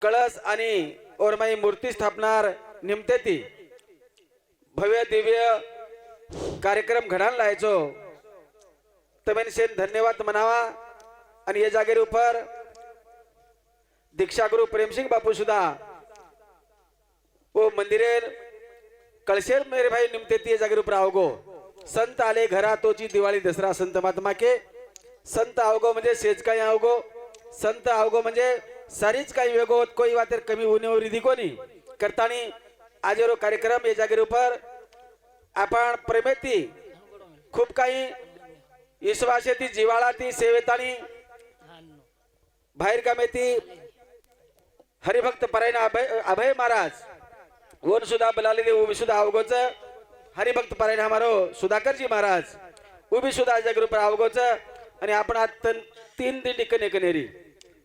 कळस आणि ओरमाई मूर्ती स्थापनार निमते ती भव्य दिव्य कार्यक्रम घडायला लायचो तमेन सेन धन्यवाद मनावा आणि ये जागेर उपर दीक्षा गुरु प्रेमसिंह बापू सुधा वो मंदिरेर कळशेर मेरे भाई निमते ती जागेर उपर आवगो संत आले घरा तोची दिवाळी दसरा संत महात्मा के संत आवगो म्हणजे सेज काही आवगो संत आवगो म्हणजे सारीच काही वेगो कोई वातेर कमी उन्हेवर रिधी कोणी करतानी आजेरो कार्यक्रम ये जागेर उपर आपण प्रेमेती खूप काही ईश्वासेती जिवाळाती सेवेतानी बाहेर कामेती हरिभक्त परायण अभय महाराज वन सुधा बलाली दे उभी सुधा अवगोच हरिभक्त परायण हमारो सुधाकर जी महाराज उभी सुधा जागेर उपर अवगोच आणि आपण आता तीन दिंडी कनेरी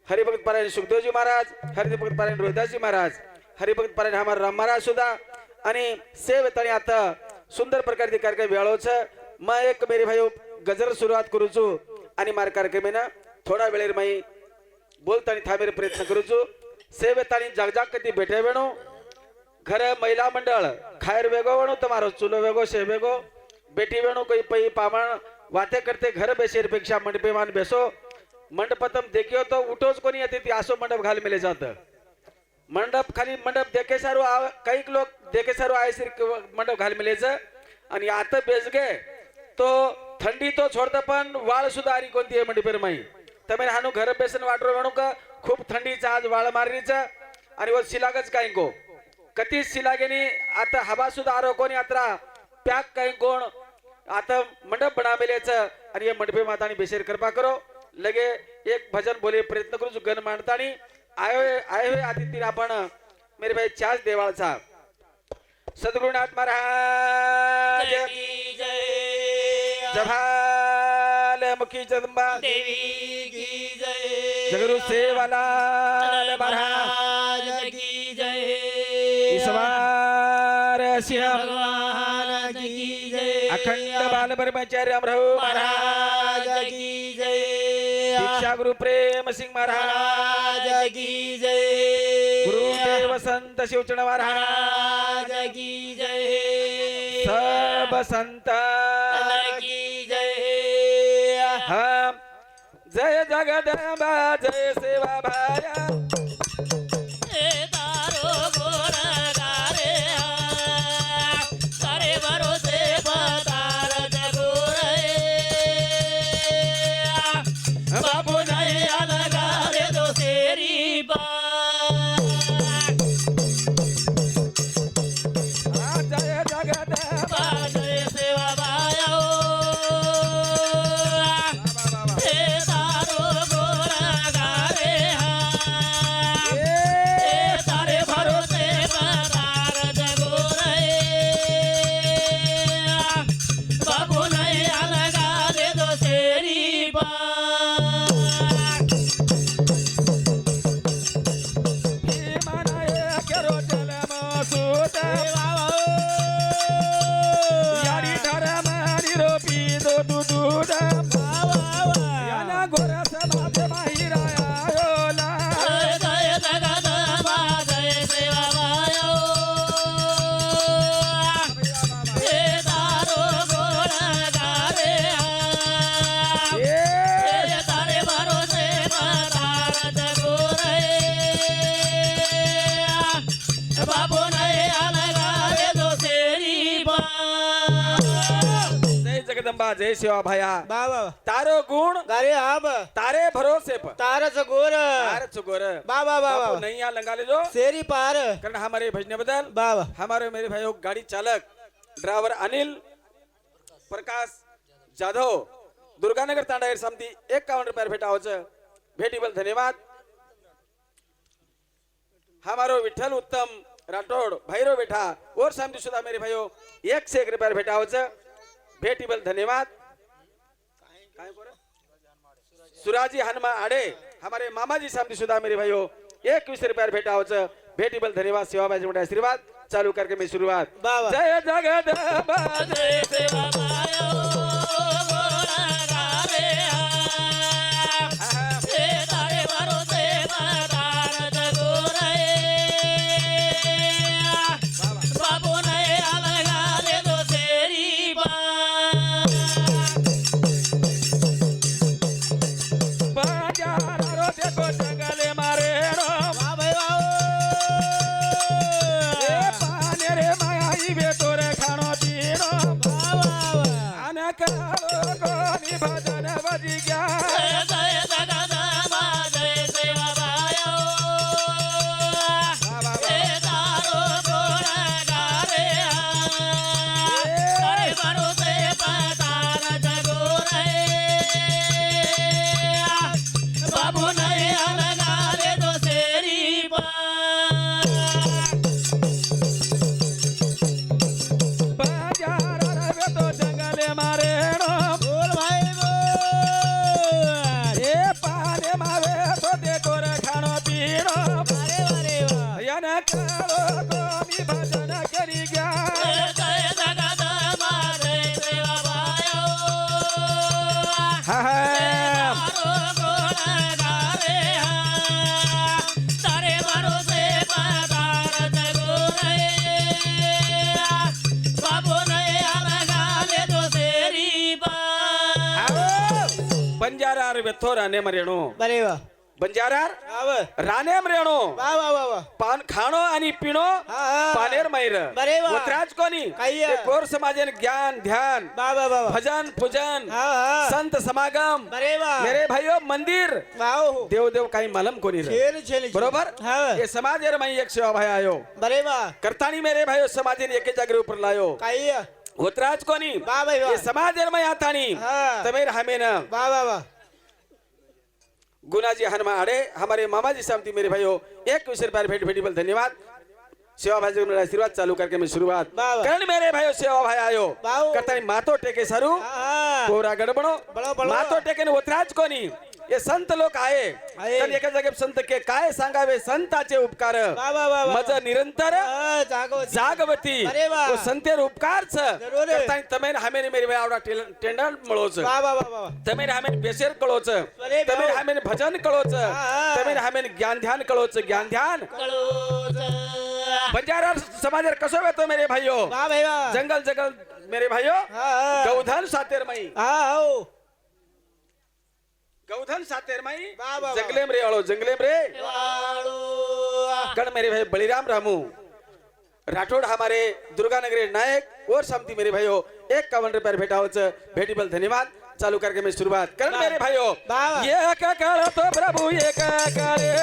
हरिभक्त परायण सुखदेवजी महाराज हरिभक्त परायण रोहिदासजी महाराज हरिभक्त परायण हमारा राम महाराज सुधा आणि सेवेतानी आता सुंदर प्रकारचे कार्यक्रम वेळोच मैं एक मेरे भाई गजर सुरुवात करूचो आणि मार कार्यक्रमेना थोडा वेळेर माई बोलतानी थांबेर प्रयत्न करूचो सेवेतानी जागजाग कधी भेटे वेणो घर महिला मंडळ खायर वेगो वेणो तुम्हारो चुलो वेगो शे वेगो बेटी वेणो कोई पई पामण वाते करते घर बेसेर पेक्षा मंडपे मान बेसो मंडपतम देखियो तो उठोच कोणी येते ती आसो मंडप घाल मिले जात मंडप खाली मंडप देखे सारो काही लोक देखे सारो आयसिर मंडप घाल मिलेच आणि आता बेसगे तो थंडी तो छोडता पण वाळ सुद्धा आरी कोणती आहे मंडपेर माई तमेन हानु घर बेसन वाटरो म्हणू का खूप थंडीचा आज वाळ मारीचा आणि व शिलागच काही को कती शिलागेनी आता हवा सुद्धा आरो कोणी आता पॅक काही कोण आता मंडप बना मिलेच आणि हे मंडपे मातानी बेसेर कृपा करो लगे एक भजन बोले प्रयत्न करू गण मांडतानी आये आदित्य आपण मेरे भाई चाच देवाळचा सद्गुरुनाथ महाराज की जय जभाल मुखी जगदंबा देवी की जय जगरू सेवाला महाराज की जय ईश्वर सिंह भगवान की जय अखंड बाल ब्रह्मचार्य अमरहु महाराज की जय दीक्षा गुरु प्रेम सिंह महाराज की जय गुरुदेव संत शिवचरण महाराज महाराज की जय सब संत की जय हम जय जगदंबा जय सेवा भाया तारो गोर गारे करे भरोसे पतार जगोरे बाबू नहीं अलगारे दो तेरी जय जगदंबा जय सेवा भाया तारो गोर गारे तारे भरोसे पतार जगोरे बाबू नहीं अलगा दे दो तेरी मनाय करो जलम सुत यारी धरम निरोपी दो दूध याना गोरस बाप माहिराया योला जय जगदंबा जय सेवा भाया तारो गोर गारे तारे भरोसे पतार जगोरे बाबू नहीं अलगा दे दो तेरी जय जगदंबा जय सेवा भाया बाबा तारो गुण गारे आब तारे भरोसे पर तारच गोर तारे चुगोर बाबा बाबा बापू नहीं यहाँ लंगा ले जो शेरी पार कारण हमारे भजने बदल बाबा हमारे मेरे भाइयों गाड़ी चालक ड्राइवर अनिल प्रकाश जाधव दुर्गानगर तांडा समती 51 रुपये भेटावच भेटीबल धन्यवाद हमारो विठ्ठल उत्तम राठौड़ भैरव बेटा और सामने सुधा मेरे भाइयों 101 रुपये भेटावच भेटीबल धन्यवाद सुराजी हनुमा आड़े हमारे मामा जी सामने सुधा मेरे भाइयों 21 रुपये भेटावच भेटीबल धन्यवाद सेवा बाजी मोठा आशीर्वाद चालू करके मैं शुरुआत बाबा जय जगदंबा जय सेवा भाया गोर गारे तारे भरोसे पतार जगोरे भजन बजी गया जय जय जगदंबा जय सेवाबाई हे तारो गुण गारे तारे भरोसे पधार जगो रे बाबू नहीं अलगा दे दो तेरी बाजार रवे तो जंगले मारे बोल भाई बोल ए पाने मावे तो देखो रे खानो पीनो अरे अरे वाह यन कालो गोनी भजन करी गया जय जगदंबा जय सेवाबाई हा हा तारो गुण गारे तारे भरोसे पधार जगो रे बाबू नहीं अलगा दे दो तेरी बंजारा व्यथो राने मरेणो बरे वाह बंजारा आव राने मरेणो वाह वाह वाह वाह पान खाणो आणि पिणो पानेर मैर बरे वा. वत्राज कोणी काही आहे. एक गोर समाजन ज्ञान ध्यान वाह वाह वाह भजन पूजन हाँ हाँ संत समागम बरे वाह मेरे भाइयों मंदिर वाह देव देव काही मलम कोणी रे छेल छेल बरोबर हाँ ये समाजेर मैं एक सेवा भाई आयो बरे वाह करतानी मेरे भाइयों समाजेन एके जागरे ऊपर लायो काही आहे. वत्राज कोणी वाह भाई वाह ये समाजेर मैं आतानी हाँ. तमेर हमें न वाह वाह वाह गुनाजी हनुमा आड़े हमारे मामा जी सामती मेरे भाइयों एक विषय पर भेंट भेटी बल धन्यवाद सेवा भाई जी मेरा आशीर्वाद चालू करके मैं शुरुआत वाह, वाह। करण मेरे भाइयों सेवा भाई आयो वाह। करता मातो टेके सरू हाँ कोरा गडबडो बड़ो, बड़ो। मातो टेके ने उतराज कोणी ये संत लोक आहे आहे. तर एका जागे संत के काय सांगावे संताचे उपकार वाह वाह वाह वाह मज निरंतर हाँ, जागो जागवती अरे वाह. वो संतेर उपकार छ जरूर आहे. करता तमेन हमेने मेरे भाई आवडा टेंडर मळोच वाह वाह वाह वाह तमेन हमेन बेसेर कळोच अरे वाह. तमेन हमेन भजन कळोच हा. तमेन हमेन ज्ञान ध्यान कळोच ज्ञान ध्यान कळोच बंजारा समाज कसो वेतो मेरे भाइयों वाह भाई वाह जंगल जंगल मेरे भाइयों हाँ गौधन सातेरमई हाँ हो गौधन सातेरमई वाह, वाह, वाह. जंगलेम रे आलो जंगलेम रे वाळू कण मेरे भाई बलिराम रामू राठौड़ हमारे दुर्गा नगरी नायक और समती मेरे भाइयों 51 रुपये भेटावच भेटीबल धन्यवाद चालू करके मैं शुरुआत करण मेरे भाइयों वाह. ये का काळ तो प्रभु ये का काळे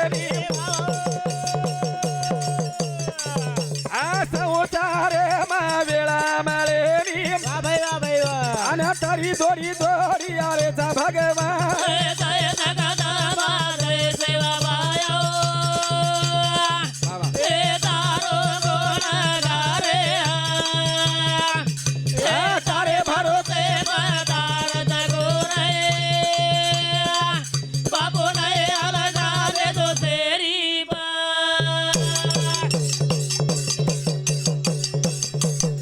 आस उतारे मा वेळा माळेनी वाह भाई वाह भाई वाह अन तरी दोरी दोरी आरेचा भगवान जय जय जगदंबा जय सेवाबाई हे तारो गुण गारे हे तारे भरोसे पधार जगो रे बाबू नहीं अलगा दे दो तेरी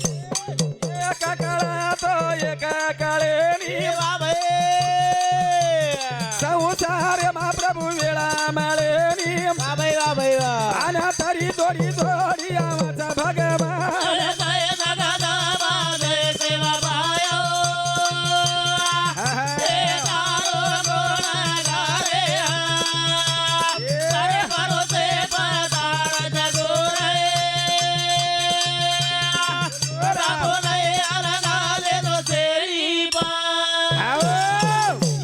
एका काळात एका काळेनी वाह भाई संसार महाप्रभू वेळा माळेनी वाह भाई वाह भाई वाह अन तरी दोरी दोरी आवाचा भगवान जय जय जगदंबा जय सेवाबाई हे तारो गुण गारे तारे भरोसे पधार जगो रे बाबू नहीं अलगा दे दो तेरी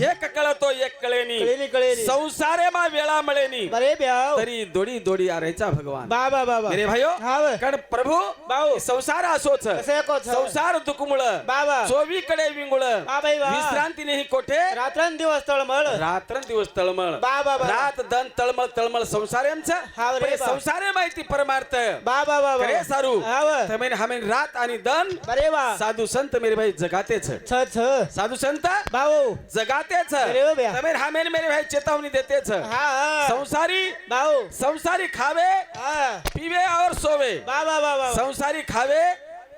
एक कळतो एक कळेनी कळेनी कळेनी संसारे मा वेळा मळेनी बरे ब्याव तरी दोडी दोडी आरेचा भगवान बाबा बाबा मेरे भाइयों हाव कारण प्रभू भाऊ. संसार असोच कसे को छ संसार दुखमुळ बाबा. चोवीकडे विंगुळ वाह भाई वाह. विश्रांती नाही कोठे रात्रंदिवस तळमळ रात्रंदिवस तळमळ बाबा बाबा. रात दन तळमळ तळमळ संसारेमचं हाव रे बा. संसारे माहिती परमार्थ बाबा बाबा करे सारू हाव तमेन हमेन रात आणि दन बरे वाह साधू संत मेरे भाई जगातेच छ छ साधू संत भाऊ जगातेच अरे वा बया. तमेन हमेन मेरे भाई चेतावनी देतेच हा हा संसारी भाऊ संसारी खावे हा पीवे और सोवे बाबा बाबा संसारी खावे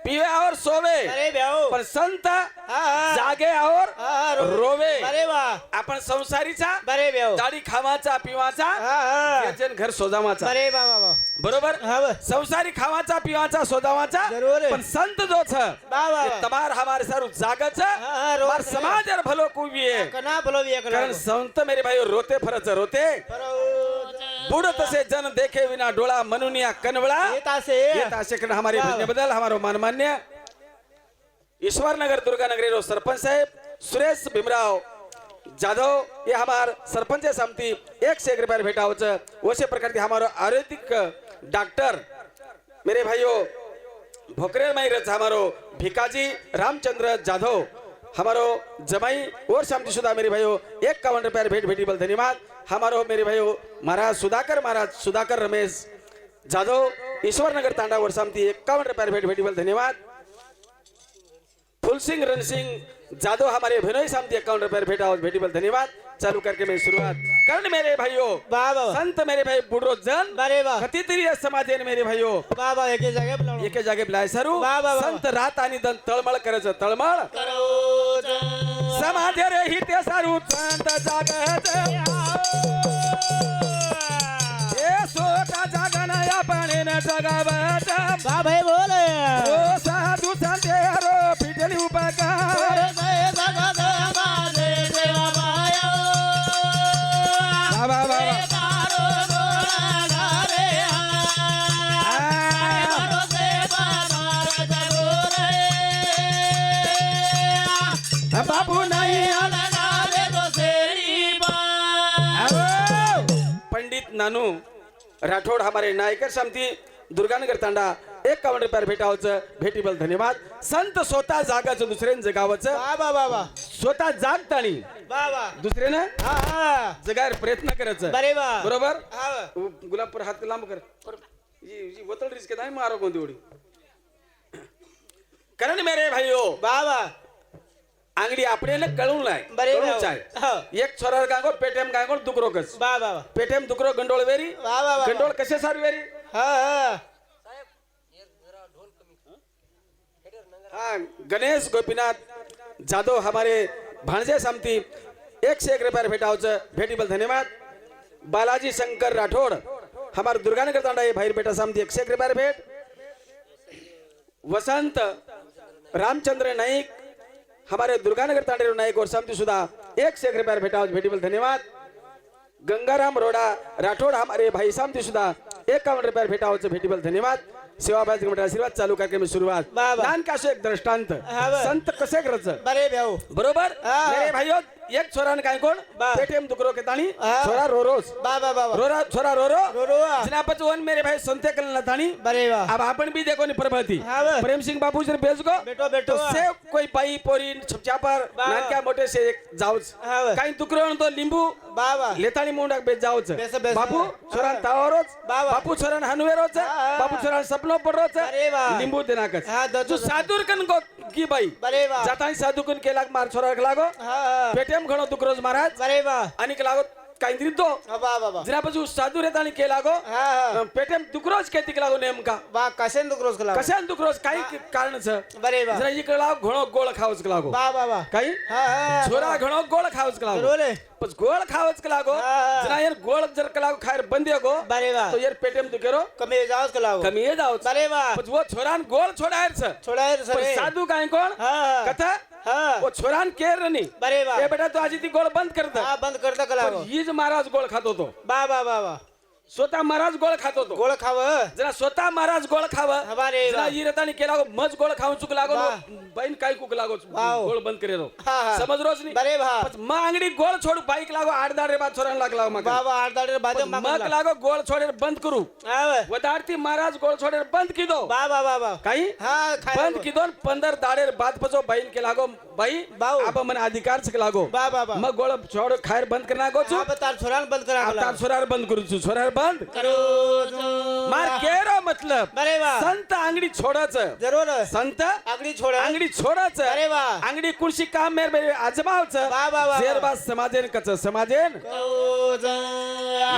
पीवे और सोवे अरे भाऊ पण संत हा हा जागे और हा, रोवे बरे वाह आपण संसारीचा बरे भाऊ दाढी खावाचा पिवाचा हा हा याच्यान घर सोदावाचा बरे बाबा बरोबर हाव संसारी खावाचा पिवाचा सोदावाचा जरूर आहे. पण संत जो छ बाबा ये तमार हमारे सारू जागच हा, रोज मार रे. समाज और भलो कुविये कना बोलो भी कारण संत मेरे भाई रोते फरच रोते बुड तसे जन देखे विना डोळा मनुनिया कनवळा येता से येत असे कारण हमारे वाह. भजने बदल हमारो मानमान्य ईश्वर नगर दुर्गा नगरी रो सरपंच साहेब सुरेश भीमराव जाधव ये हमार सरपंच समिति 101 रुपया भेटावच वैसे प्रकार के हमारो आयुर्वेदिक डॉक्टर मेरे भाइयों भोकरे माई रच हमारो भिकाजी रामचंद्र जाधव हमारो जमाई और शांति सुधा मेरे भाइयों 51 रुपया भेट भेटीबल धन्यवाद। हमारो मेरे भाइयों महाराज सुधाकर रमेश जाधव ईश्वर नगर तांडा और शांति 51 रुपया भेट भेटीबल धन्यवाद। फुल सिंह रण सिंह जादव हमारे भिनोई शांति 51 रुपया भेटा भेटीबल धन्यवाद। चालू करके मैं शुरुआत करण मेरे भाइयों बाबा संत मेरे भाई बुढ़ो जन अरे वाह कतितरी समाजेन मेरे भाइयों बाबा एके जागे बोलावणं. एके जागे बिलाय सरू वाह, वाह, वाह. संत रात आणि दन तळमळ करायचं तळमळ करो समाजे रे ही ते सारू संत जागत हे सोटा जागन या पाणीने जगावत बाबा हे बोल ओ साधू संते रो पिटली उपकार बाबा बाबा बाबू नाही पंडित नानू राठौड़ हमारे नायकर समिति दुर्गानगर तांडा 51 रुपया भेटावचं भेटीबल धन्यवाद। संत स्वतः जागाचं दुसऱ्याने जगावचं बाबा बाबा स्वतः जागतानी बाबा दुसऱ्यानं हा हा जगायला प्रयत्न करायचं बरे वा बरोबर हा गुलाब पर हात लांब कर जी वतल रिस्क नाही मारो कोणती उडी कारण मेरे भाइयों बाबा अंगडी आपल्याला कळून लाय बरे कळून वा. चाय हा. एक छोरार गांगो पेटीएम गांगो दुकरो कस बाबा पेटीएम दुकरो गंडोळ वेरी बाबा बाबा गंडोळ कसे सारू वेरी हा हा हाँ गणेश गोपीनाथ जादव हमारे भाणजे समिति 101 रुपया भेटावचं भेटीबल धन्यवाद। बालाजी शंकर राठौड़ हमारे दुर्गानगर तांडा ये भाई बेटा समिति 101 रुपया भेट। वसंत रामचंद्र नाईक हमारे दुर्गानगर तांडे नाईक और समिति सुधा 101 रुपया भेटावचं भेटीबल धन्यवाद। गंगाराम रोड़ा राठौड़ हमारे भाई समिति सुधा 51 रुपया भेटावचं भेटीबल धन्यवाद। सेवाबाजी कमिटी आशीर्वाद चालू करके मैं शुरुआत बाबा. नान का एक दृष्टांत हा बा. संत कसे करायचं बरे भाऊ बरोबर हा. मेरे भाइयों एक छोरान काय कोण बा. पेटीएम दुकरो के ताणी हा. छोरा रोरोस बाबा बाबा रोरा छोरा रोरो रोरो जनापच वन मेरे भाई संते कल ताणी बरे वा अब अपन भी देखो नि प्रभाती हा बा. प्रेम सिंह बाबू जर भेज गो बेटो बेटो तो से कोई पाई पोरी छपचा पर बा. नान क्या मोटे से एक जाऊच हा बा. काही दुकरो तो लिंबू बाबा लेतानी मुंडा बेच जाऊच बेस, बेस. बापू छोरान हा. तावरोच बाबा. बापू छोरान हनुवेरोच हा. बापू छोरान सपनो पडरोच अरे वा. लिंबू देनाकच हा, दो- तू दो- सादूर कन गो की बाई बरे वा जातानी सादूकन केला मार छोरा लागो हा हा पेटीएम घणो दुकरोज महाराज बरे वा आणि लागो काहीतरी तो बाबा बाबा जरा बाजू साधू रेता आणि केला गो हा हा पेटीएम दुकरोज केती लागो नेमका बा कशेन दुख रोज कला कशान दुकरोज काही कारणच बरे वा जरा इकडे लागो घणो गोळ खावच लागो बा बाबा काही हा हा छोरा घणो गोळ खावच लागो रोले पण गोळ खावच लागो हा. जरा यार गोळ जर लागो खायर बंदे गो बरे वा तो यार पेटीएम दुकेरो कमी जावच कला कमी ये जावच बरे वा पण वो छोरान गोळ छोडायरच छोड़ा पण सरे साधू काय कोण हा हा कथा हा वो छोरान केर रनी बरे वा ए बेटा तू आजी ती गोळ बंद करत हा बंद करता कला पण हीच महाराज गोळ खात होतो बा बा बा बा स्वतः महाराज गोळ खात होतो गोळ खाव जरा स्वतः महाराज गोळ खावं हमारे जरा ही रतानी केला गो मज गोळ खाऊन चुक लागो वाह. बहीण काय कुक लागो वाव. गोळ बंद करे रो हा हा समज रोज नाही बरे भा मग अंगडी गोळ छोड बाईक लागो 8-10 रे बाद छोरान लागला मग बाबा आडदाडे बाजे मग लागो गोळ छोडे बंद करू वदारती महाराज गोळ छोडे बंद की दो बाबा बाबा काही हा खाय बंद की दोन 15 दाडे बाद पचो बहीण के लागो बाई बाऊ. अब मन अधिकार से लागो बा बाबा मग गोळ छोड खायर बंद करना गो हा तार छोरान बंद करा आता छोरार बंद करू छोरार बंद करो मार केरो मतलब बरे वा संत अंगडी छोडायचं जरूर संत आगडी छोड़ा अंगडी छोडायचं अरे वा अंगडी कुणशी काम मेर मेरे आजमावचं वा वा वा शेरबा समाजेन कच समाजेन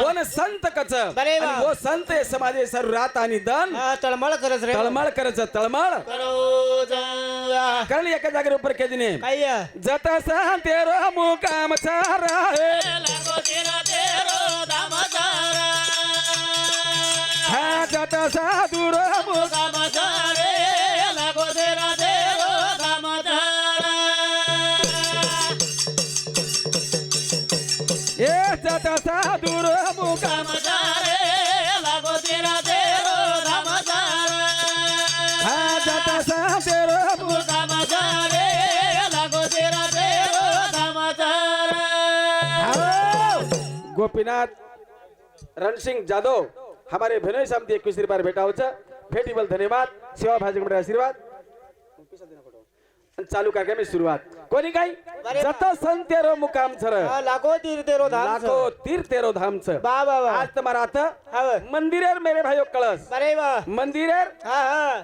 वन संत कच बरे वा. आणि वो संत हे समाजे सर्व रात आणि दन हा तळमळ करत रे तळमळ करायचं तळमळ कारण एका जागेवर उपर केदिने काय जतसा तेरो मुकाम सारा हा जतसा दूर ए जतसा दूर मुकाम हा जतसा तेरो गोपीनाथ रणसिंह जादव हमारे भेनोई समिति 21 रुपये भेटावचं फेटिबल धन्यवाद सेवा भाजी मंडळ आशीर्वाद आणि चालू कार्यक्रम सुरुवात कोणी काय अरे जत संतेरो मुकाम छर हा, लाखो तीर तेरो धाम लाखो तीर्थेरो धाम छ बा बा बा आज तुम्हारा आता हा मंदिरेर मेरे भाइयों कळस अरे वा मंदिरेर हा हा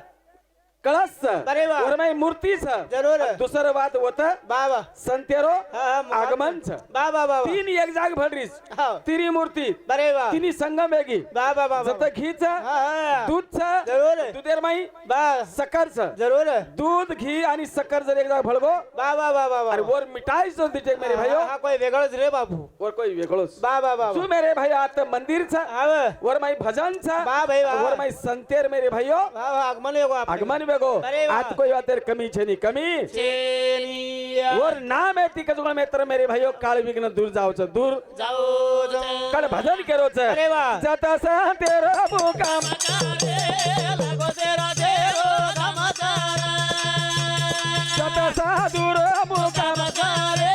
कळस छ अरे वा. और मैं मूर्ती छ जरूर दुसरं बात होत बा बा संतेरो हा हा मुकाम. आगमन छ बा बा बा तीन एक जाग भडरीस हा तिरी मूर्ती अरे वा तिनी संगम वेगी बा बा बा जत घी छ हा हा दूध छ जरूर दुधेर माई बा साखर छ जरूर दूध घी आणि साखर जर एकदा भळगो बा बा बा बा आणि वर मिठाई जो दिटे मेरे भाइयों हा कोई वेगळंच रे बाबू वर कोई वेगळोच बा बा बा तू मेरे भाई आता मंदिर छ हा वा वर माई भजन छ बा भाई बा वर माई संतेर मेरे भाइयों हा हा आगमन येगो आपले. आगमन वेगो अरे वा. आज कोई वातेर कमी छे नी कमी चेनिया वर नाम आहे ती कजुळ मित्र मेरे भाइयों काळ विघ्न दूर जावच दूर जाऊ कड भजन केरोच अरे वा. जत संतेर मुकाम लागो तेरा तेरो धमाचारा जत साधुर मुकाम धमाचारे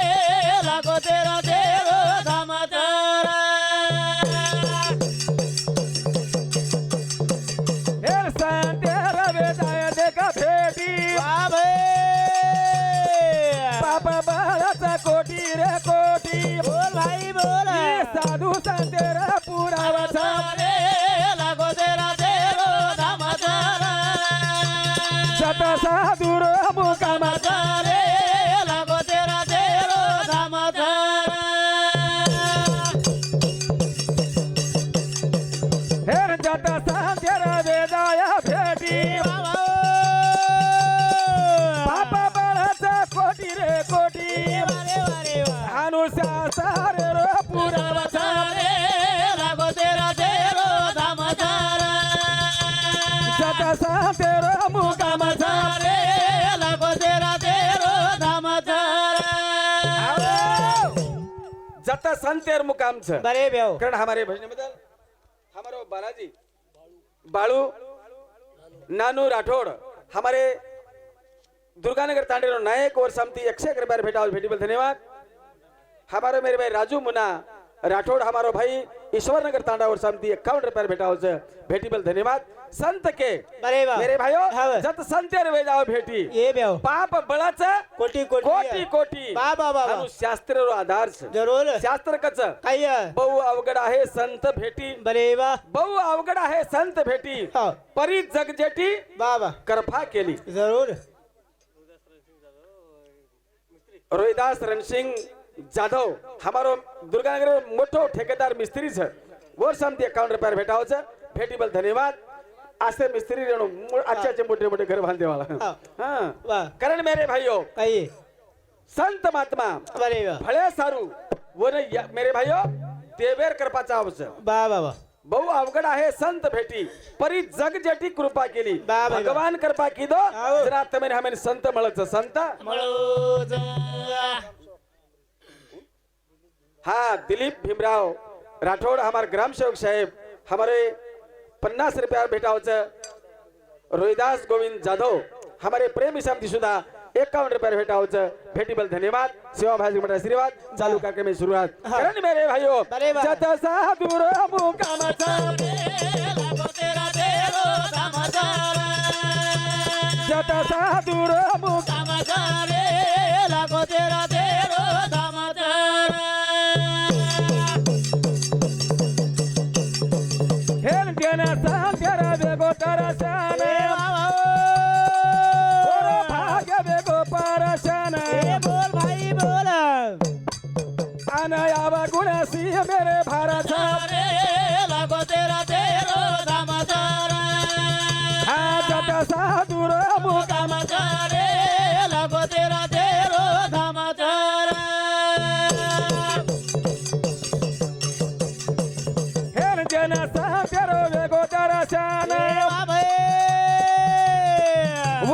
लागो तेरा तेरो धमाचारा हे संतेर वेदाय देखा भेटी बा भाई पाप बळाचा कोटी रे कोटी बोल भाई बोल हे साधू संतेर पुरावाचा रे लागो तेरा तेरो धमाचारा जत साधुर मुकाम रे लागो तेरा तेरो धमाचारा हे जत संतेर वेदाय भेटी पाप बळाचा कोटी रे कोटी अनुशासन रे पुरावाचा लागो तेरा तेरो धमाचारा जत संतेर मुकामाचा लागो तेरा तेरो धमाचारा जत संतेर मुकाम छ बरे बेव कारण हमारे भजन बदल हमारो बालाजी बाळू नानू राठौड़ हमारे दुर्गानगर तांडेरो नायक और समती 100 रुपये भेटा भेटीबल धन्यवाद हमारे मेरे भाई राजू मुना राठौड़ हमारो भाई ईश्वर नगर तांडा और समती 51 रुपये भेटा भेटीबल धन्यवाद संत के बरे वा मेरे भाइयों हाँ। जत संतेर वे जाओ भेटी ये बेव पाप बळाचा कोटी कोटी कोटी कोटी बा बा बा बा. शास्त्र आधार छ. जरूर शास्त्र कच काय बहु अवघड आहे संत भेटी बरे वा बहु अवघड आहे संत भेटी हा परी जगजेटी बा बा करफा केली जरूर रोहिदास रणसिंह जाधव हमारो दुर्गानगर मोठो ठेकेदार मिस्त्री छ वर समती 51 रुपये भेटाव छ भेटीबल धन्यवाद असे मिस्त्री रेणू अच्छे अच्छे मोठे मोठे घर बांधे वाला हाँ. हाँ वाह कारण मेरे भाइयों काय संत महात्मा बरे वा फळे सारू वन मेरे भाइयों देवेर कृपाचा आवश्य बा बा बा बहु अवघड आहे संत भेटी परी जग जेटी कृपा केली बा बा. भगवान कृपा की दो आओ. जरा तमेन हमें संत मळच संत मळोज हाँ दिलीप भीमराव राठौड़ हमारे ग्राम सेवक साहेब हमारे 50 रुपया भेटावच रोहिदास गोविंद जाधव हमारे प्रेमी समिति सुधा 51 रुपये भेटावच भेटीबल धन्यवाद सेवा भाजी मंडळ आशीर्वाद चालू कार्यक्रम में शुरुआत कारण मेरे भाइयों बरे वा. जत साधुर मुकामाचा लागो तेरा तेरो धमाचारा जत साधुर मुकाम धमाचारे लागो तेरा तेरो धमाचारा हेन देना सांतेर वेगो तरसान ओरो भाग्य वेगो परसान बोल भाई बोल अनयावा गुणसी मेरे भारत रे लागो तेरा तेरो धमाचारा जत साधुर मुकाम धमाचारे लागो तेरा तेरो धमाचारा हेन देना सांतेर वेगो तरसान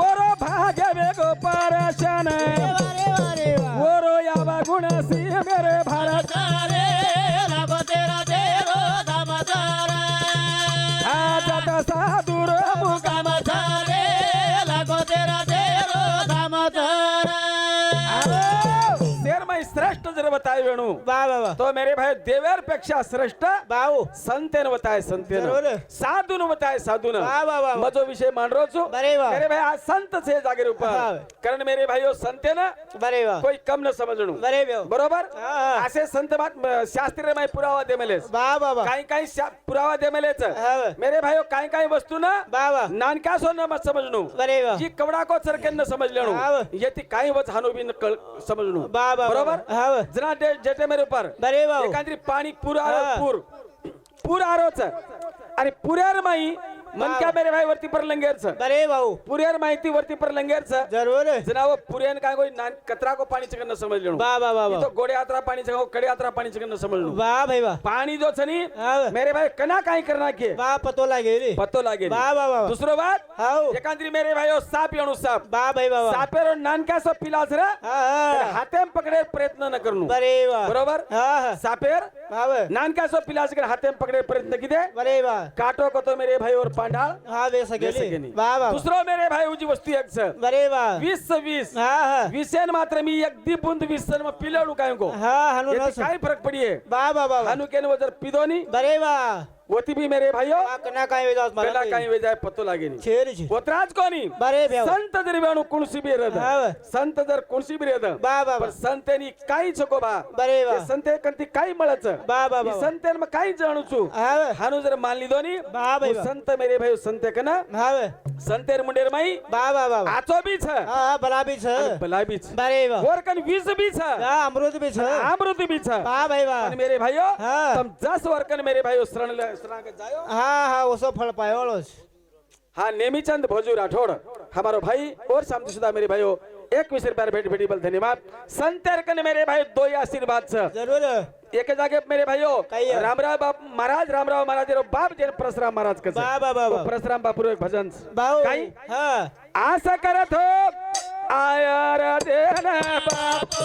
ओरो भाग्य वेगो परसान ओरो यावा गुणसी मेरे भारत रे लागो तेरा तेरो धमाचारा जत साधुर मुकाम धमाचारे लागो तेरा तेरो धमाचारा शेर में श्रेष्ठ जर बताए बताए वेणू वाह वाह वाह तो मेरे भाई देवर पेक्षा श्रेष्ठ भाऊ संतेन बताए संतेन जरूर. साधून बताए साधून वाह वाह वाह मजो विषय मान रो छू बरे वाह. मेरे भाई आज संत छे जागीर હા. ઉપર कारण मेरे भाईओ संते ना बरे वाह कोई कम न समजणू बरे भाऊ बरोबर हा, हा. असे संत बात शास्त्रीय माय पुरावा दे मलेस वाह वाह वाह काही काही पुरावा दे मलेच हा. मेरे भाईओ काही काही वस्तू ना वाह वाह नानका सो न समजणू बरे वाह जी कवडा को सरकेन न समजलेणू हा. येती काही वच हानू बी न समजणू वाह वाह बरोबर हा जना जेटे मेरे ऊपर बरे भाऊ एखादी पाणी पूर हा. पूर आरोच आणि पुऱ्यार माई मन क्या मेरे भाई वरती पर लंगेरच बरे भाऊ पुऱ्यार माहिती वरती पर लंगेरच जरूर जनाव पुऱ्यान काय कोई कतरा को पाणी चकन न समजलेणू वाह वाह वाह तो गोडे यात्रा पाणी चकन कडे यात्रा पाणी चकन न समजणू वाह भाई वाह पाणी जो छनी हा. मेरे भाई कना काय करना के वाह पतो लागेली पतो लागे वाह वाह वाह दुसरो बात हाऊ एखादी मेरे भाई साप येणू साप वाह भाई वाह वाह सापेरो नानका सो पिलास रे हा हा हाते पकडे प्रयत्न न करणू बरे वाह बरोबर हा हा सापेर वाह वाह नानका सो पिलास कर हाते पकडे प्रयत्न किदे बरे वाह काटो को तो मेरे भाई और पांडाळ हा वे सगेली सगेली. वाह वाह दुसरो मेरे भाई उजी वस्तू एक छ बरे वाह 20 हा हा विसेन मात्र मी एक दी बुंद विसन में पिलडू काय को हा हनु येते नस काय फरक पडिये वाह वाह वाह हानु केन वजर पिदोनी बरे वाह वती भी मेरे भाइयो कना काय वेदास पेला मला काही वे जाय पतो लागे नी छेर छे ओतराज कोणी बरे भाऊ संत जर वेणू कुणसी बी रहत हा. संत जर कुणसी बी रहत वाह वाह पण वाह संतेनी काही छको बा बरे ते वाह संते कंती काही मळच वाह वाह वाह संतेन में काही जाणू छु हा हानु जर मानली दोनी वाह भाई वो वाह संत मेरे भाई संते कना हा संतेर मुंडेर माई वाह वाह वाह आचो बी छ हा भला भी छ भला बी छ बरे वाह और कन वीज बी छ हा अमृत भी छ अमृत बी छ वाह भाई वाह आणि मेरे भाइयो हा. तम 10 वर्कन मेरे भाइयो शरण के जायो हा हा ओसो फळ पायोळोस हाँ नेमीचंद भोजू राठौड़ हमारो भाई और शांति सुधा मेरे भाइयों 21 रुपया भेट भेटी बल धन्यवाद संतरकन मेरे भाई दो ही आशीर्वाद छ जरूर एक जागे मेरे भाइयों काही आहे? रामराव महाराज रो बाप जे परशुराम महाराज कसे वाह वाह वाह वाह परशुराम बापूरो एक भजन भाऊ काही? हा आशा करत हो आयर देन बाप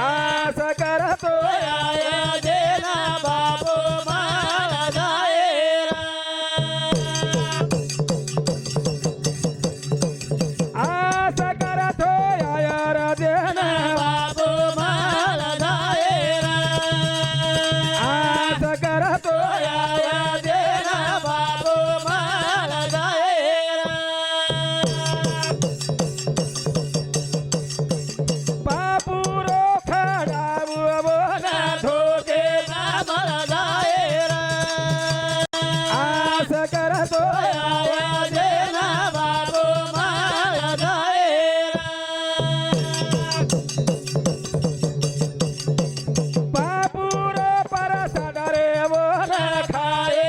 आशा करत हो आशा करत हो आयर देन आशा करत हो बापूरो खडाऊ बोना धोके आशा करत हो बापूरो परसाडरे बोना खाए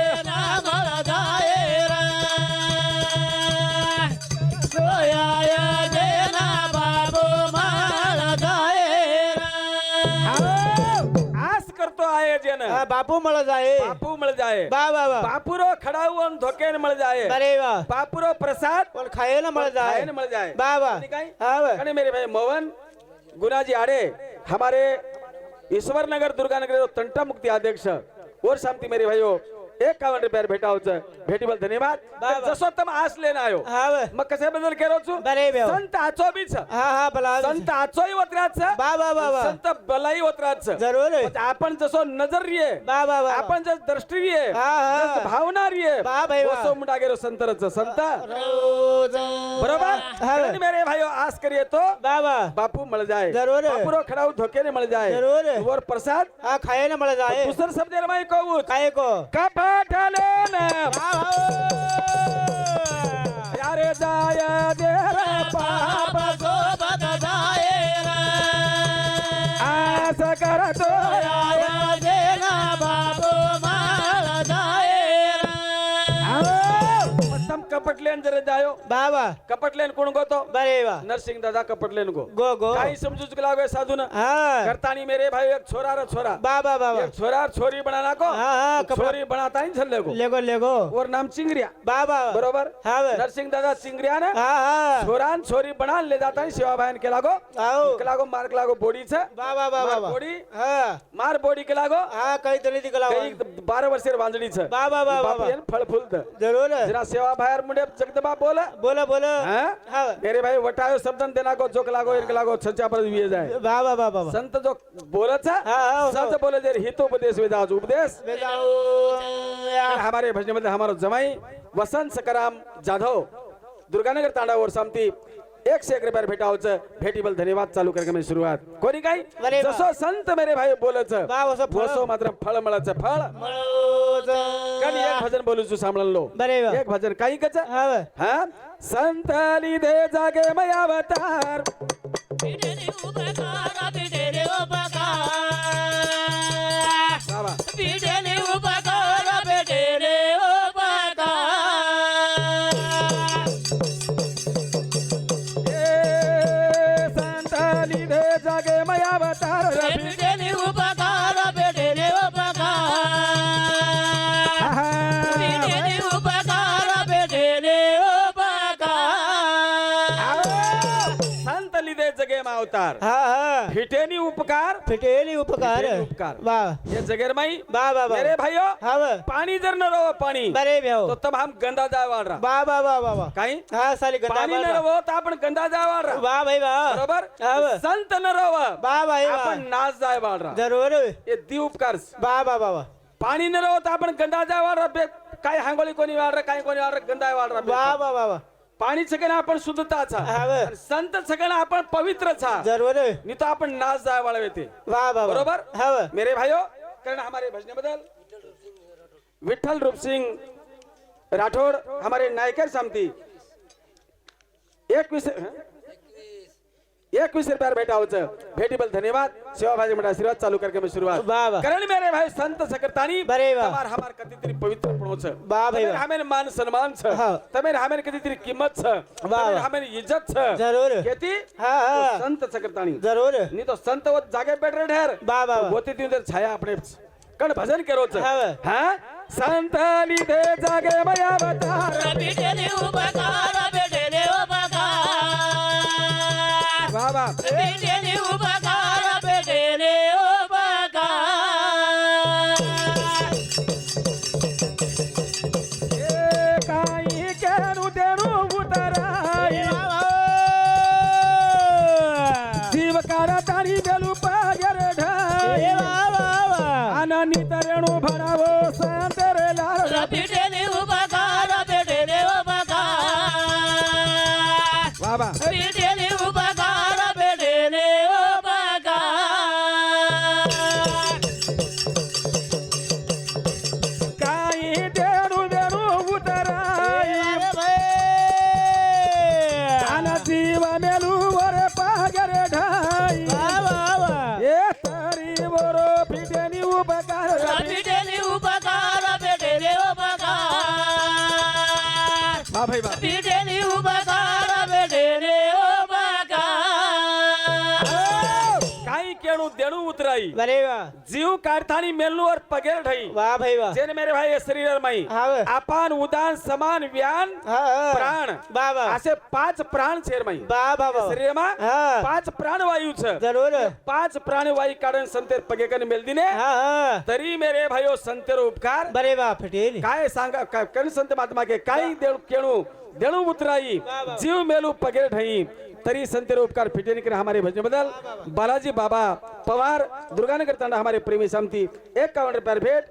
आस करतो आहे जन हा बापू मला जाए बापू मिळ जाए वाह वाह वाह बापूरो खडाऊ आणि धोकेन मिळ जाए बरे वाह बापूरो प्रसाद पण खायला मला जाए खायन मिळ जाए वाह वाह आणि काय हा वाह आणि मेरे भाई मोहन गुनाजी आड़े हमारे ईश्वर नगर दुर्गा नगर तंटा मुक्ति अध्यक्ष और शांति मेरे भाइयों 51 रुपया भेटावच भेटी बल धन्यवाद वाह, वाह. जसो तम आस लेन आयो हा वाह मग कसे बदल केलो छु बरे भाऊ संत आचो बीच हा हा भला संत आचोही वत्राच वाह वाह वाह वाह संत बलाई वत्राच जरूर आपण जसो नजर रिये वाह वाह वाह आपण जस दृष्टी रिये हा, हा. जस भावना रिये वाह भाई वाह. वसो मुंडा गेलो संतरच संत रोज बरोबर हा. आणि मेरे भाइयों आस करिए तो वाह वाह बापू मिल जाए जरूर. बापूरो खड़ाऊ धोके ने मिल जाए जरूर. और प्रसाद हा खायला मला जाए दूसर शब्द रमाई कहूँ काय को कपाटले न वाह यारे जाय देर पाप आस करतो तम कपटलेन जरे जायो वाह वाह कपटलेन कोण गोतो बरे वाह नरसिंह दादा कपटलेन गो गो गो काही समजूच लागो साधू न हा करतानी मेरे भाई एक छोरा रे छोरा वाह वाह वाह वाह एक छोरा छोरी बनाना को हाँ, हाँ, कपड़ा- छोरी बनाता ही चल को लेगो लेगो और नाम चिंगरिया वाह वाह बरोबर हा वाह नरसिंह दादा चिंगरिया ने हा हा छोरान छोरी बना ले जाता ही सेवा भाईन के लागो आओ के लागो मार के लागो बॉडी छे वाह वाह वाह मार वाह बॉडी हा मार बॉडी के लागो हा काही तरी दिकला कई 12 वर्षेर वांजडी छे वाह वाह वाह वाह बाप येन फळ फुल द जरूर जरा सेवा भायर मुंडे जगदबा बोला बोला बोला हाँ? हाँ मेरे भाई वटायो शब्दन देना को जोक लागो इनके लागो सच्चा पर विये जाए वाह वाह वाह वाह संत जो बोलत है हाँ, सच बोले दे हितोपदेश वेदास उपदेश बेजाओ हमारे भजन मध्ये हमारो जमाई वसंत सकाराम जाधव दुर्गानगर तांडावर सामती 101 रुपयावर भेटावचं भेटीबल धन्यवाद चालू करके मी सुरुवात कोणी काय अरे वा. जसो संत मेरे भाई बोलच वा, वसो फळ. वसो मात्र फळ मळाचं फळ कधी एक भजन बोलू तू सांभाळलो बरे वा. एक भजन काही कच हाँ हा संत लिधे जागे मया अवतार बिडेले उपकार बिडेले उपकार बाबा बिडेले उपकार बिडेले उपकार ए संत लिधे जागे मया अवतार बिडेले उपकार बिडेले उपकार बिडेले उपकार बिडेले उपकार संत लिधे जगे मा अवतार हाँ हाँ फिटेनी उपकार फिटेली उपकार फिटेली उपकार. वाह ये जगेर माई वाह वाह मेरे वाह भाइयों हाँ वाह. पानी जर न रहो पानी बरे भ्याओ तो तब हम गंदा जाय वाढ रहा वाह वाह वाह वाह वाह काही हाँ साली गंदा पाणी न रहो तो आपण गंदा जाय वाढ रहा वाह भाई वाह बरोबर हाँ वाह. संत न रहो वाह भाई वाह आपण नाच जाय वाढ रहा जरूर ये दी उपकार वाह वाह वाह वाह पाणी न रहो तो आपण गंदा जाय वाढ रहा काय हांगोळी कोणी वाढ रहा काय कोणी वाढ रहा गंदा वाढ वाह रहा वाह वाह वाह पाणी सगळं आपण शुद्धताचा हा वाह. आणि संत सगळं आपण पवित्रचा जरूर नि तो आपण नाच जाय वाढ येते वाह वाह वाह. बरोबर हाँ वाह. मेरे भाइयों कारण हमारे भजने बदल विठ्ठल रूप सिंह राठौड़ हमारे नायकर समिति 21 रुपयावर भेटावचं भेटीबल धन्यवाद सेवाभाजी मंडळ आशीर्वाद चालू करके मैं शुरुआत वाह वाह. कारण मेरे भाई संत सकरतानी बरे वाह. हमार हमार कतितरी पवित्र पणोच वाह भाई वाह. हमें मान सम्मान छ हाँ. तमें हमें कतितरी किंमत छ वाह. हमें इज्जत छ जरूर केती हाँ हाँ संत सकरतानी जरूर नहीं तो संत वो जागे बैठ रहे ठहर वाह वाह वाह. होती ती उधर छाया अपने कण भजन करो हाँ वाह. हाँ संत लिधे जागे मया अवतार बिडेले उपकार बिडेले उपकार वाह वाह बिडेले उपकार बिडेले उपकार ए काही केनु देनु उतराई जीव तारी बेलू पागर ढाई आननी तरेणु भरावो संतर लाल बिडेले उपकार बिडेले उपकार वाह वाह बिडेले उपकार बिडेले उपकार काही देनु उतराई आना जीव मेलू वर पागर ढाई ए तरी बरो फिटेनी उपकार बिडेले उपकार बिडेले उपकार वाह भाई वाह बिडेले उपकार बिडेले उपकार काही केणू देणू उतराई बरे वाह जीव काढतानी मेलू वर पगेर ढाई वाह भाई वाह जेने मेरे भाई शरीर माई हाँ वाह. आपण उदान समान व्यान हाँ हाँ. प्राण वाह वाह असे 5 प्राण छेर माई वाह वाह वाह शरीर मा हाँ. 5 प्राणवायू छ जरूर 5 प्राणवायू काढून संतेर पगेकन मेल दिने हाँ हाँ तरी मेरे भाइयो संतेर उपकार बरे वाह फिटेली काय सांगा कण संत महात्मा के काही देणू केणू देणू उतराई जीव मेलू पगेर ढई तरी संतेर उपकार फिटेने करे हमारे भजन बदल बालाजी बाबा पवार दुर्गानगर तांडा हमारे प्रेमी समिति 51 रुपये भेंट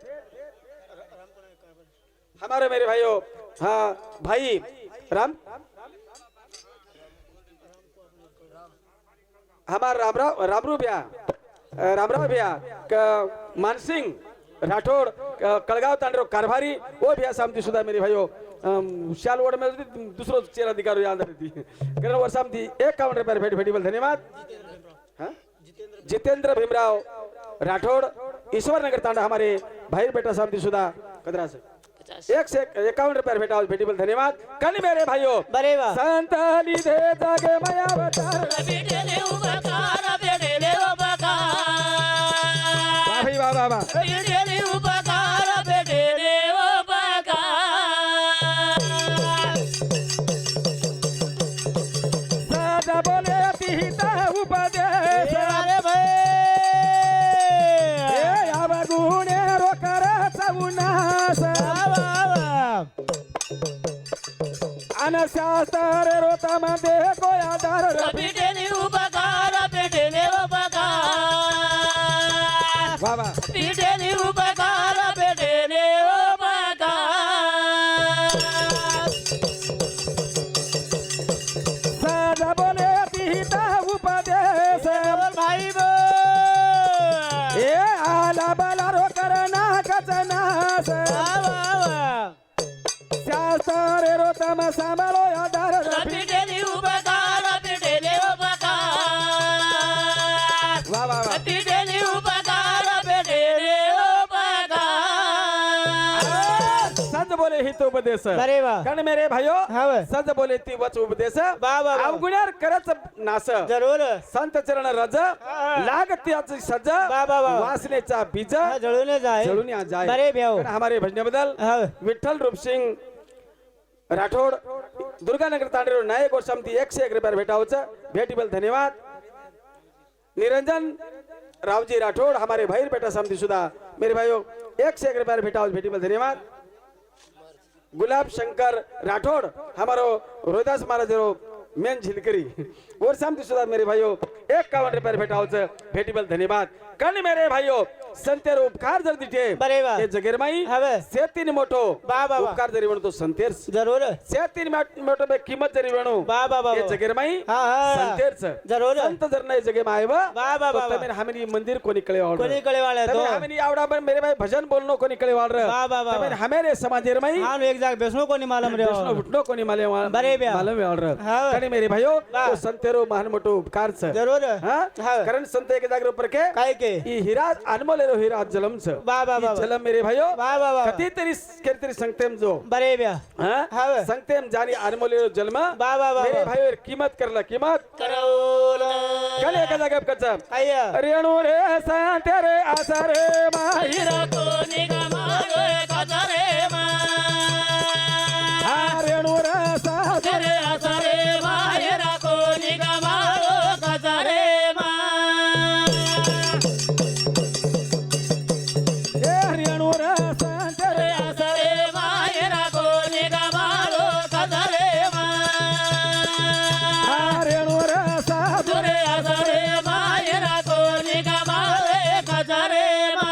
हमारे मेरे भाइयों हाँ भाई राम हमारा रामरू भैया मानसिंह राठौड़ कड़गाव तांडरो कारभारी वो भैया सामती सुधा मेरे भाइयों शाल वोड में दूसरो चेहरा दिखारो याद रहती कारण वर सामती 51 रुपये भेट भेटीबल धन्यवाद हाँ? जितेंद्र भीमराव राठौड़ ईश्वर नगर तांडा हमारे भाई बेटा सामती सुधा कदरा से 51 रुपये भेटा भेटीबल धन्यवाद कल मेरे भाइयों बरे वाह संत लिधे जागे मया अवतार बिडेले उपकार बिडेले उपकार वाह भाई वाह वाह वाह बिडेले उपकार बिडेले उपकार साधा बोले पिता उपदेश अरे भाई ए अवगुणे रोकर उन्नास वाह वाह वाह यान शास्त्र रोता मध्ये को आधार पिटेने उपकार पिटेने उपकार वा वा पिटेने उपकार पिटेने उपकार साधा बोले तिहिता उपदेश भाई ए आला बाला रो करना कचनास शास्त्र रोता मा सांभाळो आधार पिटेने उपकार पिटेने उपकार वा वा वा पिटेने उपकार पिटेने उपकार सज बोले हित उपदेश अरे वा कारण मेरे भाइयो हाव सज बोले ती वच उपदेश वा वा वा. अवगुण्यार करच नास जरूर संत चरण रज लागत्याची सज वा वा वा. वासनेचा बीज हा, जळून जाय जळून या जाय बरे भ्याव कारण हमारे भजने बदल हाव विठ्ठल रूपसिंग राठोड दुर्गानगर तांडेरो नायक और समती 101 रुपये भेटावच भेटीबल धन्यवाद निरंजन रावजी राठोड हमारे भाई बेटा समती सुधा मेरे भाइयों 101 रुपये भेटावच भेटीबल धन्यवाद गुलाब शंकर राठोड हमारो रोहिदास महाराज मेन झिलकरी और समती सुधा मेरे भाइयों 51 रुपये भेटावच भेटीबल धन्यवाद कण मेरे भाइयों संतेर उपकार जर दिठे बरे वा हे जगेरमाई हाव सेतीन मोठो वा वा वा. उपकार जरी म्हणतो संतेर जरूर सेतीन मोठो बे किंमत जरी म्हणू वा वा वा हे जगेरमाई हा हा संतेरच जरूर संत जर नाही जगे मायव वा वा वा वा. तमेन हमेनी मंदिर कोणी कळे वाळ कोणी कळे वाळे तो हमेनी आवडा पण मेरे भाई भजन बोलनो कोणी कळे वाळ वा वा वा तमेन हमेरे समाजेर माई हा एक जाग बेसनो कोणी मालम रे कृष्ण उठनो कोणी माले बरे ब्या. मालम वाळ हाव. कणी मेरे भाइयो वा. तो संतेरो महान मोठो उपकारच जरूर हां हाव. कारण संत एक जागर ऊपर के काय के ई हिरा अनमोलेरो हिरा जलमच वा वा वा जलम मेरे भाइयो वा वा वा कधी तरी केतरी संगतेम जो बरे ब्या हां हाव संगतेम जानी अनमोल जन्म वा वा वा मेरे भाई कीमत करला कीमत करौल कल एका जागा कच्चा काय रेणू रे सांते रे आसा रे माही हिरा कोणी गमालो कजरे मा हा रेणू रे सांते रे असरे मायरा कोणी गमालो कजरे मा ए रेणू रे सांते रे रे असरे मायरा कोणी गमालो कजरे मा हा रेणू रे सांते रे असरे मायरा कोणी गमालो कजरे मा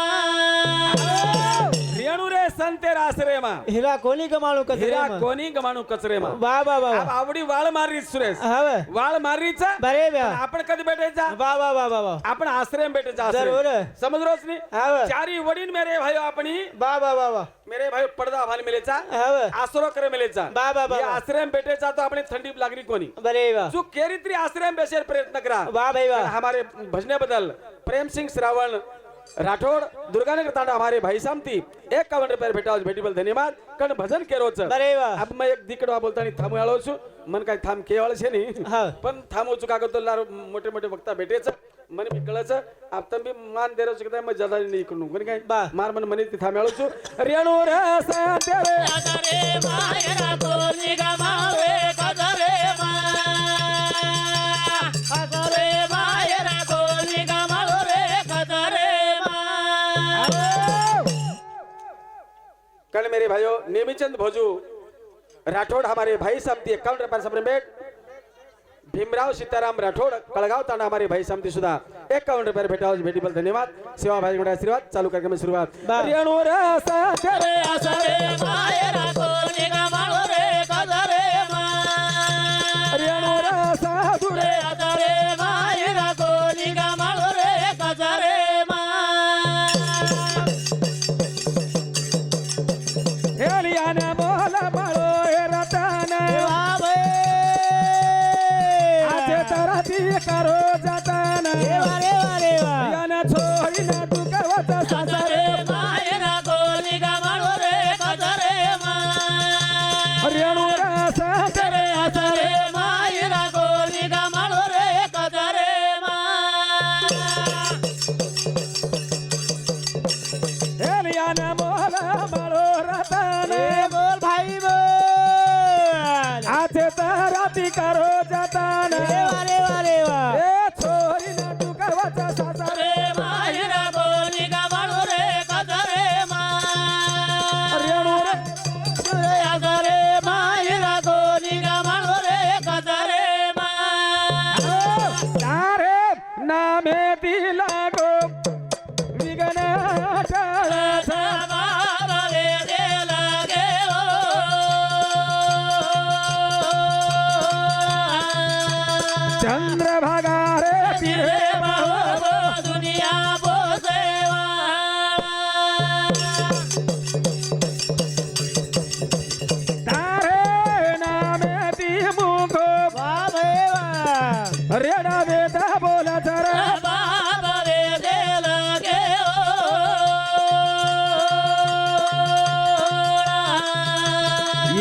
रेणू रे संते रासरे मा हिरा कोणी कमाळू हिरा कचरे कोणी गमाणू कचरे मा वा वा वा अब आवडी वाळ मारी सुरेश हाव वाळ मारीचा बरे ब्या आपण कधी भेटायचा वा वा वा वा वा आपण आश्रम भेटायचा जरूर समझरोस नी हाव चारी वडील मेरे भाइयों अपनी वा वा वा वा मेरे भाई पडदा भाल मिलेचा हाव आसरो करे मिलेचा वा वा ये वा आश्रम भेटेचा तो अपनी थंडी लागली कोणी बरे वा जो केरीत्री आश्रम बेसेर प्रयत्न करा वा भाई वा हमारे भजने बदल प्रेम सिंह श्रावण राठौड़ दुर्गानगर तांडा हमारे भाई सामती 51 रुपये भेटावच भेटीबल धन्यवाद कण भजन केरोच बरे वा अब मैं एक दिकडवा बोलतानी थांबू आलो छु मन काय थांब केवळ छे नी हा पण थांबू चुका करतो लार मोठे मोठे वक्ता भेटेच मन मी कळच आप तंबी मान देरो चुकता मैं ज्यादा नहीं करू कोणी काय बा. मार मन मनी थांब आलो छु रेणू रे सांते रे कजरे मायरा कोणी गमालो कजरे मा कजरे मायरा कोणी गमालो रे कजरे मा कल मेरे भाइयों नेमीचंद भोजू राठौड़ हमारे भाई सामती 51 रुपये सप्रेमेट भीमराव सीताराम राठौड़ कळगाव तांडा हमारे भाई सामती सुधा 51 रुपये भेटावच भेटीबल धन्यवाद सेवा भाई गुणा आशीर्वाद चालू कार्यक्रम सुरुवात बा. रेणू रे सांते रे रे असरे मायरा कोणी गमालो रे कजरे मा रेणू रे साधू रे असरे मायरा कोणी गमालो रे कजरे मा हेलियाने मोला माळो हे रतन आजे तराती करो जतन याने छोई ना दुखवत सासरे मायरा कोणी गमालो रे कजरे मा रेणू रे सांते रे असरे मायरा कोणी गमालो रे कजरे मा हेलियाने मोला माळो रतन बोल भाई बोल आजे तराती करो जतन वारे वारे वा ए छोई ना दुखवत सासरे रे मायरा कोणी गमालो रे कजरे मा रेणू रे रे असरे मायरा कोणी गमालो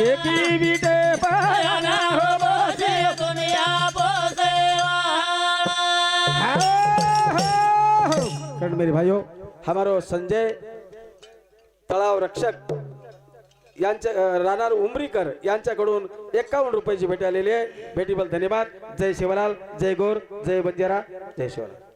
एकी बीटे आना हो बोसे दुनिया बोसे कारण मेरे भाइयों हमारो संजय तळाव रक्षक यांच्या राहणार उमरीकर यांच्याकडून 51 रुपयाची भेट आलेली आहे. भेटीबद्दल धन्यवाद. जय शिवलाल, जय गोर, जय बंजारा, जय शिवलाल.